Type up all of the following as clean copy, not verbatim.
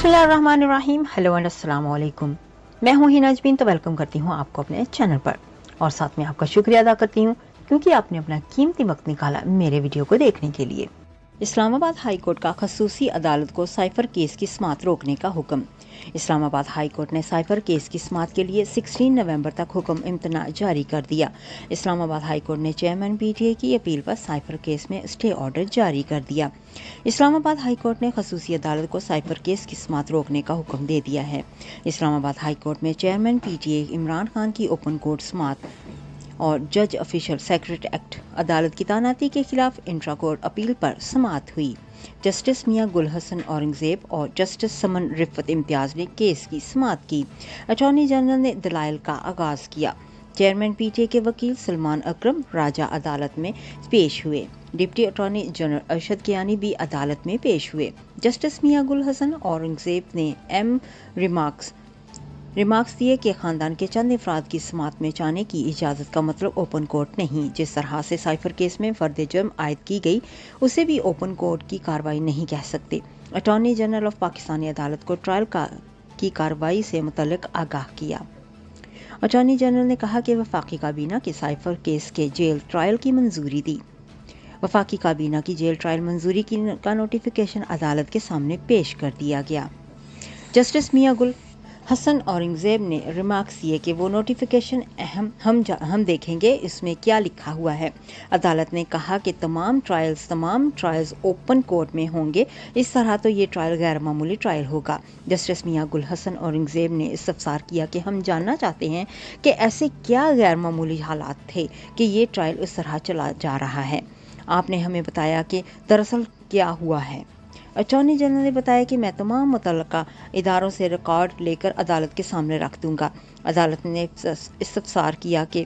बिस्मिल्लाहिर्रहमानिर्रहीम। Hello and अस्सलाम वालेकुम। मैं हूँ हिना अजमीन, तो वेलकम करती हूँ आपको अपने चैनल पर और साथ में आपका शुक्रिया अदा करती हूँ क्योंकि आपने अपना कीमती वक्त निकाला मेरे वीडियो को देखने के लिए। इस्लामाबाद हाई कोर्ट का खसूसी अदालत को साइफर केस की समाअत रोकने का हुक्म। इस्लामाबाद हाई कोर्ट ने साइफर केस की समाअत के लिए 16 नवंबर तक हुक्म इम्तना जारी कर दिया। इस्लामाबाद हाई कोर्ट ने चेयरमैन पीटीए की अपील पर साइफर केस में स्टे ऑर्डर जारी कर दिया। इस्लामाबाद हाई कोर्ट ने खसूसी अदालत को साइफर केस की समाअत रोकने का हुक्म दे दिया है। इस्लामाबाद हाई कोर्ट में चेयरमैन पीटीए इमरान खान की ओपन कोर्ट समाअत और जज ऑफिशियल सेक्रेटरी एक्ट अदालत की तैनाती के खिलाफ इंट्रा कोर्ट अपील पर समाअत हुई। जस्टिस मियां गुल हसन औरंगजेब और जस्टिस समन रिफत इम्तियाज ने केस की समाअत की। अटॉर्नी जनरल ने दलाइल का आगाज किया। चेयरमैन पीटीए के वकील सलमान अकरम राजा अदालत में पेश हुए। Deputy attorney general Arshad Kiani भी अदालत में पेश हुए। जस्टिस मियां गुल हसन औरंगजेब ने रिमार्क्स दिए कि खानदान के चंद अफराद की समाअत में जाने की इजाज़त का मतलब ओपन कोर्ट नहीं। जिस तरह से साइफर केस में फर्द जुर्म आयद की गई उसे भी ओपन कोर्ट की कार्रवाई नहीं कह सकते। अटॉर्नी जनरल ऑफ पाकिस्तानी अदालत को ट्रायल की कार्रवाई से मुतल्लिक आगाह किया। अटॉर्नी जनरल ने कहा कि वफाकी काबीना की साइफर केस के जेल ट्रायल की मंजूरी दी। वफाकी काबीना की जेल ट्रायल मंजूरी का नोटिफिकेशन अदालत के सामने पेश कर दिया गया। जस्टिस मियां गुल हसन औरंगजेब ने रिमार्क्स दिए कि वो नोटिफिकेशन हम देखेंगे इसमें क्या लिखा हुआ है। अदालत ने कहा कि तमाम ट्रायल्स ओपन कोर्ट में होंगे। इस तरह तो ये ट्रायल गैर मामूली ट्रायल होगा। जस्टिस मियां गुल हसन औरंगजेब ने इस्तफसार किया कि हम जानना चाहते हैं कि ऐसे क्या गैर मामूली हालात थे कि ये ट्रायल इस तरह चला जा रहा है। आपने हमें बताया कि दरअसल क्या हुआ है। अटॉर्नी जनरल ने बताया कि मैं तमाम मुतल्लिका इदारों से रिकॉर्ड लेकर अदालत के सामने रख दूंगा। अदालत ने इस्तफसार किया कि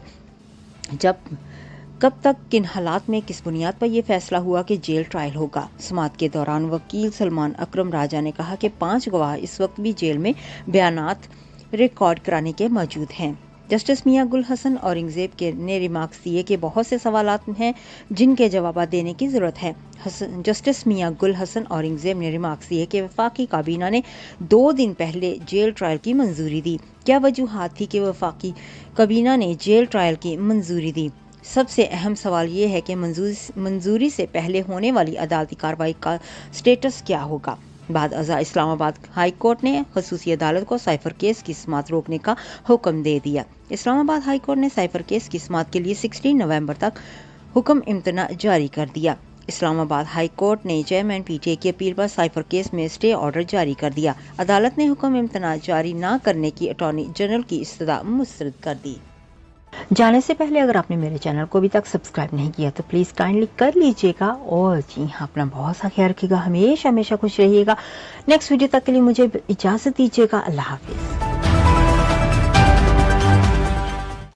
कब तक किन हालात में किस बुनियाद पर यह फैसला हुआ कि जेल ट्रायल होगा। समाअत के दौरान वकील सलमान अकरम राजा ने कहा कि 5 गवाह इस वक्त भी जेल में बयानात रिकॉर्ड कराने के मौजूद हैं। जस्टिस मियां गुल हसन औरंगजेब ने रिमार्क्स दिए कि बहुत से सवालात हैं जिनके जवाब देने की ज़रूरत है। जस्टिस मियां गुल हसन औरंगजेब ने रिमार्क्स दिए कि वफाकी काबीना ने 2 दिन पहले जेल ट्रायल की मंजूरी दी। क्या वजूहात थी कि वफाकी काबीना ने जेल ट्रायल की मंजूरी दी? सबसे अहम सवाल ये है कि मंजूरी से पहले होने वाली अदालती कार्रवाई का स्टेटस क्या होगा। बाद अज़ा इस्लामाबाद हाई कोर्ट ने खसूसी अदालत को साइफर केस की समाअत रोकने का हुक्म दे दिया। इस्लामाबाद हाई कोर्ट ने साइफर केस की समाअत के लिए 16 नवंबर तक हुक्म इम्तना जारी कर दिया। इस्लामाबाद हाई कोर्ट ने चेयरमैन पीटीए की अपील पर साइफर केस में स्टे ऑर्डर जारी कर दिया। अदालत ने हुक्म इम्तना जारी न करने की अटॉर्नी जनरल की इस्तदा मुस्तरद कर दी। जाने से पहले अगर आपने मेरे चैनल को अभी तक सब्सक्राइब नहीं किया तो प्लीज़ काइंडली कर लीजिएगा और जी हाँ, अपना बहुत सा ख्याल रखिएगा। हमेशा खुश रहिएगा। नेक्स्ट वीडियो तक के लिए मुझे इजाज़त दीजिएगा। अल्लाह हाफिज़।